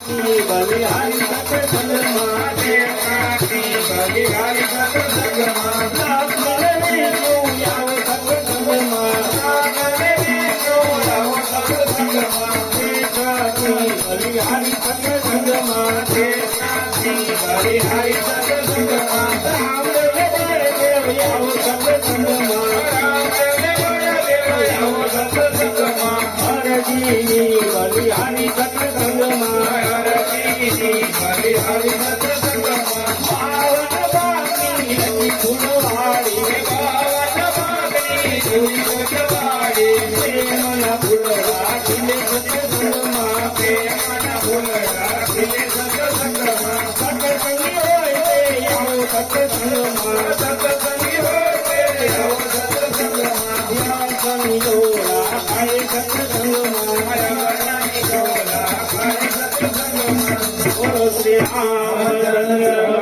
બલિહારી સત્સંગમાં બલિહારી સત્સંગમાં લક્ષ્મણ આવો સત્સંગમાં આવો સત્સંગમાં બલિહારી સત્સંગમાં બલિહારી સત્સંગમાં રામદેવ આવો સત્સંગમાં આવો સત્સંગમાં હરજીની બલિહારી સત્સંગમાં હરજીની બલિહારી સત્સંગમાં પાવન બાગની ફૂલવાડી પાવન બાગની ફૂલવાડી પ્રેમના ફૂલડા ખીલે સત્સંગમાં પ્રેમના ફૂલડા ખીલે સત્સંગમાં સત્સંગી હોય તે આવો સત્સંગમાં સત્સંગી હોય તે આવો સત્સંગમાં ધ્યાન સંજોડા ખાય સત્સંગમાં શ્રી રામચંદ્ર